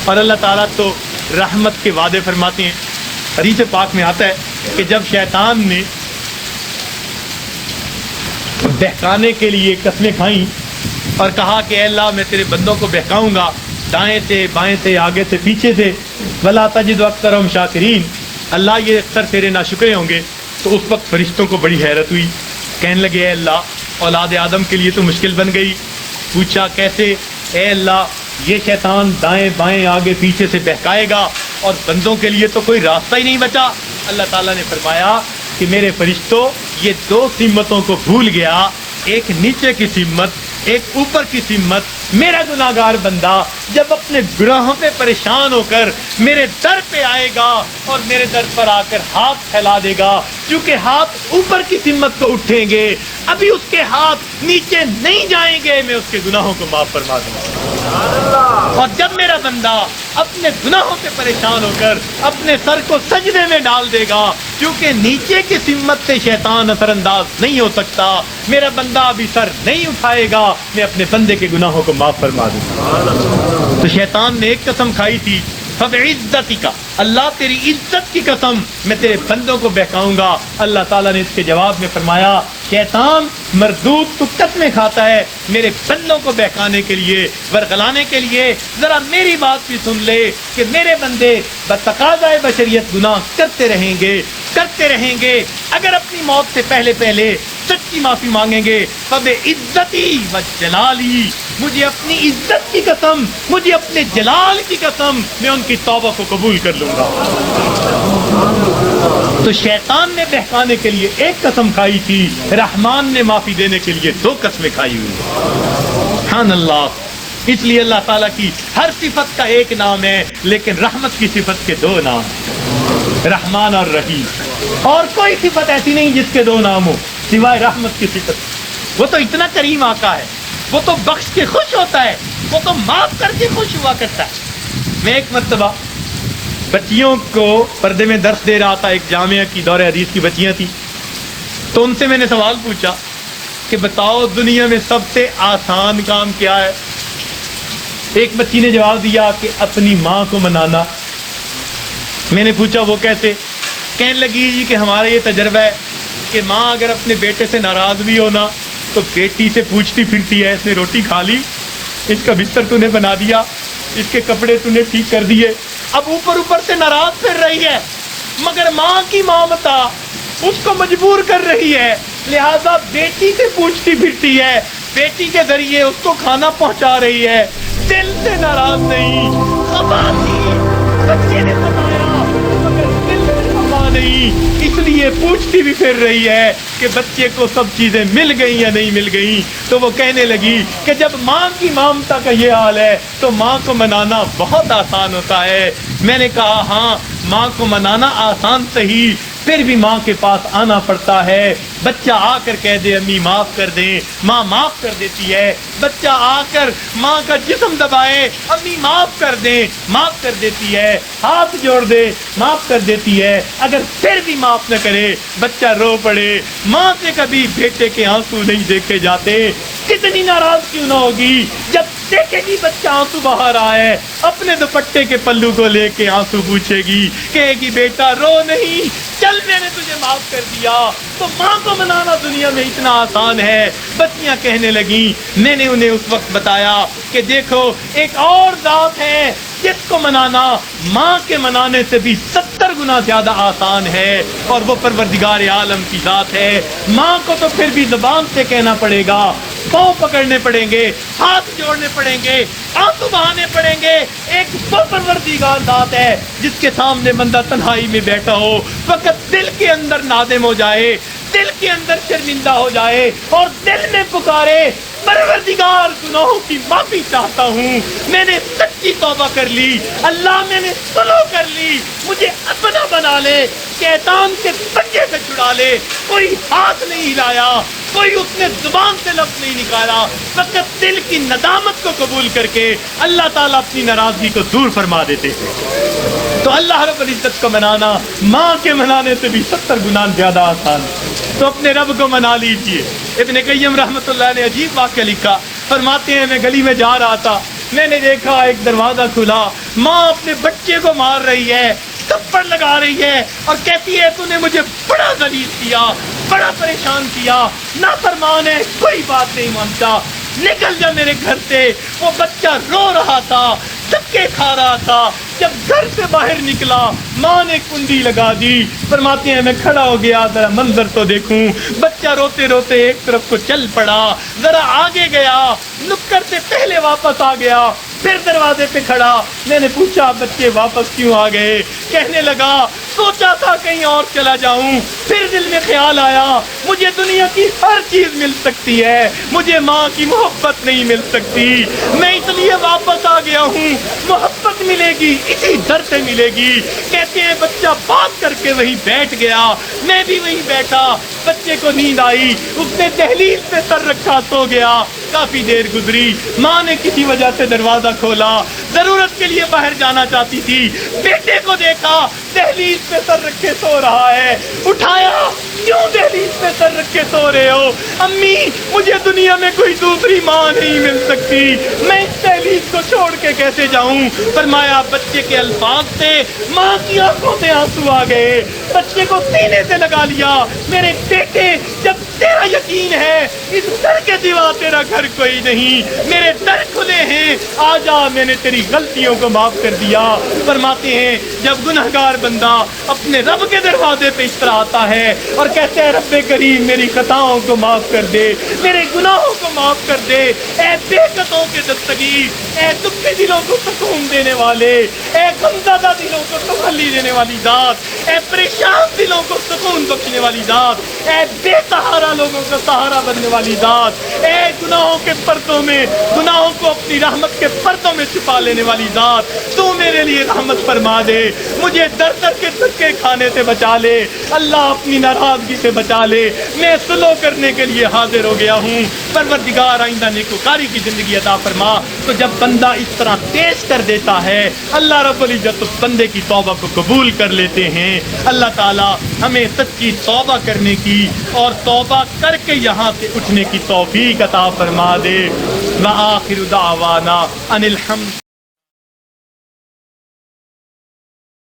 اور اللہ تعالیٰ تو رحمت کے وعدے فرماتے ہیں. حدیث پاک میں آتا ہے کہ جب شیطان نے بہکانے کے لیے قسمیں کھائیں اور کہا کہ اے اللہ میں تیرے بندوں کو بہکاؤں گا دائیں سے بائیں سے آگے سے پیچھے سے وَلَا تَجِدُ أَكْثَرَهُمْ شَاكِرِينَ، اللہ یہ اکثر تیرے ناشکرے ہوں گے. تو اس وقت فرشتوں کو بڑی حیرت ہوئی، کہنے لگے اے اللہ اولاد آدم کے لیے تو مشکل بن گئی. پوچھا کیسے؟ اے اللہ یہ شیطان دائیں بائیں آگے پیچھے سے بہکائے گا اور بندوں کے لیے تو کوئی راستہ ہی نہیں بچا. اللہ تعالیٰ نے فرمایا کہ میرے فرشتوں یہ دو سمتوں کو بھول گیا، ایک نیچے کی سمت ایک اوپر کی سمت. میرا گناہگار بندہ جب اپنے گناہوں پہ پریشان ہو کر میرے در پہ آئے گا اور میرے در پر آ کر ہاتھ پھیلا دے گا، چونکہ ہاتھ اوپر کی سمت کو اٹھیں گے ابھی اس کے ہاتھ نیچے نہیں جائیں گے، میں اس کے گناہوں کو معاف فرما دوں گا. اور جب میرا بندہ اپنے گناہوں سے پریشان ہو کر اپنے سر کو سجدے میں ڈال دے گا، کیونکہ نیچے کی سمت سے شیطان اثر انداز نہیں ہو سکتا، میرا بندہ ابھی سر نہیں اٹھائے گا، میں اپنے بندے کے گناہوں کو معاف فرما دوں گا. تو شیطان نے ایک قسم کھائی تھی، فَبِعِزَّتِكَ، اللہ تیری عزت کی قسم میں تیرے بندوں کو بہکاؤں گا. اللہ تعالیٰ نے اس کے جواب میں فرمایا شیطان مردود تو قسمیں کھاتا ہے میرے بندوں کو بہکانے کے لیے ورغلانے کے لیے. ذرا میری بات بھی سن لے کہ میرے بندے بتقاضائے بشریت گناہ کرتے رہیں گے اگر اپنی موت سے پہلے سچی معافی مانگیں گے. فَبِعِزَّتِي وَجَلَالِي، مجھے اپنی عزت کی قسم مجھے اپنے جلال کی قسم میں ان کی توبہ کو قبول کر لوں گا. تو شیطان نے بہکانے کے لیے ایک قسم کھائی تھی، رحمان نے معافی دینے کے لیے دو قسمیں کھائی ہوئی. سبحان اللہ. اس لیے اللہ تعالیٰ کی ہر صفت کا ایک نام ہے لیکن رحمت کی صفت کے دو نام ہیں، رحمان اور رحیم. اور کوئی صفت ایسی نہیں جس کے دو نام ہو سوائے رحمت کی صفت. وہ تو اتنا کریم آقا ہے، وہ تو بخش کے خوش ہوتا ہے، وہ تو معاف کر کے خوش ہوا کرتا ہے. میں ایک مرتبہ بچیوں کو پردے میں درس دے رہا تھا، ایک جامعہ کی دور حدیث کی بچیاں تھیں. تو ان سے میں نے سوال پوچھا کہ بتاؤ دنیا میں سب سے آسان کام کیا ہے؟ ایک بچی نے جواب دیا کہ اپنی ماں کو منانا. میں نے پوچھا وہ کیسے؟ کہنے لگی جی کہ ہمارا یہ تجربہ ہے کہ ماں اگر اپنے بیٹے سے ناراض بھی ہونا تو بیٹی سے پوچھتی پھرتی ہے اس نے روٹی کھا لی، اس کا بستر تو نے بنا دیا، اس کے کپڑے تو نے ٹھیک کر دیے. اب اوپر سے ناراض پھر رہی ہے مگر ماں کی مامتا اس کو مجبور کر رہی ہے، لہذا بیٹی سے پوچھتی پھرتی ہے، بیٹی کے ذریعے اس کو کھانا پہنچا رہی ہے، دل سے ناراض نہیں. خفا تھی، بچے نے بتایا مگر دل سے خفا نہیں، اس لیے پوچھتی بھی پھر رہی ہے کہ بچے کو سب چیزیں مل گئی یا نہیں مل گئی. تو وہ کہنے لگی کہ جب ماں کی مامتا کا یہ حال ہے تو ماں کو منانا بہت آسان ہوتا ہے. میں نے کہا ہاں ماں کو منانا آسان صحیح، پھر بھی ماں کے پاس آنا پڑتا ہے. بچہ آ کر کہہ دے امی معاف کر دیں، ماں معاف کر دیتی ہے. بچہ آ کر ماں کا جسم دبائے امی معاف کر دیں، معاف کر دیتی ہے. ہاتھ جوڑ دے معاف کر دیتی ہے. اگر پھر بھی معاف نہ کرے بچہ رو پڑے. ماں سے کبھی بیٹے کے آنسو نہیں دیکھے جاتے، کتنی ناراض کیوں نہ ہوگی جب دیکھے گی بچہ آنسو بہا رہا ہے، اپنے دوپٹے کے پلو کو لے کے آنسو پوچھے گی، کہے گی بیٹا رو نہیں، چل میں نے تجھے معاف کر دیا. تو ماں کو منانا دنیا میں اتنا آسان ہے. بچیاں کہنے لگیں، میں نے انہیں اس وقت بتایا کہ دیکھو ایک اور ذات ہے جس کو منانا ماں کے منانے سے بھی 70 گنا زیادہ آسان ہے، اور وہ پروردگار عالم کی ذات ہے. ماں کو تو پھر بھی زبان سے کہنا پڑے گا، پاؤں پکڑنے پڑیں گے، ہاتھ جوڑنے پڑیں گے، آنسو بہانے پڑیں گے. ایک وہ پروردگار ذات ہے جس کے سامنے بندہ تنہائی میں بیٹھا ہو، فقط دل کے اندر نادم ہو جائے، دل کے اندر شرمندہ ہو جائے اور دل میں پکارے پروردگار گناہوں کی معافی چاہتا ہوں، میں نے سچی توبہ کر لی، اللہ میں نے سلو کر لی، مجھے اپنا بنا لے، شیطان کے پنجے سے چھڑا لے. کوئی ہاتھ نہیں ہلایا، کوئی اس نے زبان سے لفظ نہیں نکالا، فقط دل کی ندامت کو قبول کر کے اللہ تعالیٰ اپنی ناراضگی کو دور فرما دیتے تھے. تو اللہ رب العزت کو منانا ماں کے منانے سے بھی 70 گنا زیادہ آسان ہے. تو اپنے رب کو منا لیجئے. ابن قیم رحمۃ اللہ نے عجیب واقعہ لکھا، فرماتے ہیں میں گلی میں جا رہا تھا، میں نے دیکھا ایک دروازہ کھلا، ماں اپنے بچے کو مار رہی ہے، تھپڑ لگا رہی ہے اور کہتی ہے تو نے مجھے بڑا ذلیل کیا، بڑا پریشان کیا، نافرمان ہے، کوئی بات نہیں مانتا، نکل جا میرے گھر سے۔ وہ بچہ رو رہا تھا، دھکے کھا رہا تھا۔ جب گھر سے باہر نکلا ماں نے کنڈی لگا دی۔ فرماتے ہیں میں کھڑا ہو گیا ذرا منظر تو دیکھوں، بچہ روتے روتے ایک طرف کو چل پڑا، ذرا آگے گیا، نکڑ سے پہلے واپس آ گیا، پھر دروازے پہ کھڑا۔ میں نے پوچھا بچے واپس کیوں آ گئے؟ کہنے لگا سوچا تھا کہیں اور چلا جاؤں، پھر دل میں خیال آیا مجھے دنیا کی ہر چیز مل سکتی ہے، مجھے ماں کی محبت نہیں مل سکتی، میں اس لیے واپس آ گیا ہوں۔ محبت ملے گی اسی در سے ملے گی۔ کہتے ہیں بچہ بات کر کے وہیں بیٹھ گیا، میں بھی وہیں بیٹھا، بچے کو نیند آئی، اس نے دہلیز پہ سر رکھا سو گیا۔ کافی دیر گزری، ماں نے کسی وجہ سے دروازہ کھولا، ضرورت کے لیے باہر جانا چاہتی تھی، بیٹے کو دیکھا دہلیز پہ سر رکھے سو رہا ہے، اٹھایا، کیوں دہلیز پہ سر رکھے سو رہے ہو؟ امی مجھے دنیا میں کوئی دوسری ماں نہیں مل سکتی، میں اس دہلیز کو چھوڑ کے کیسے جاؤں؟ فرمایا بچے کے الفاظ سے ماں کی آنکھوں سے آنسو آ گئے، بچے کو سینے سے لگا لیا، میرے بیٹے جب تیرا یقین ہے اس در کے سوا تیرا گھر کوئی نہیں، میرے در کھلے ہیں، آ جا، میں نے تیری غلطیوں کو معاف کر دیا۔ فرماتے ہیں جب گنہگار بندہ اپنے رب کے دروازے پہ اس طرح آتا ہے اور کہتے ہیں رب کریم میری خطاؤں کو معاف کر دے، میرے گناہوں کو معاف کر دے، اے بے قطعوں کے دستگیر، اے دکھی دلوں کو سکون دینے والے، اے غمزدہ دلوں کو تسلی دینے والی ذات، اے پریشان دلوں کو سکون بخشنے والی ذات، اے بے سہارا لوگوں کا سہارا بننے والی ذات، اے گناہوں کے پردوں میں، گناہوں کو اپنی رحمت کے پردوں میں چھپا لینے والی ذات، تو میرے لیے رحمت فرما دے، مجھے در در کے دھکے کھانے سے بچا لے، اللہ اپنی ناراضگی سے بچا لے، میں سلو کرنے کے لیے حاضر ہو گیا ہوں، پروردگار آئندہ نیکوکاری کی زندگی عطا فرما۔ تو جب بندہ اس طرح پیش کر دیتا ہے اللہ رب العزت اس بندے کی توبہ کو قبول کر لیتے ہیں۔ اللہ تعالی ہمیں سچی توبہ کرنے کی اور توبہ کر کے یہاں سے اٹھنے کی توفیق عطا فرما دے۔ وآخر دعوانا ان الحمد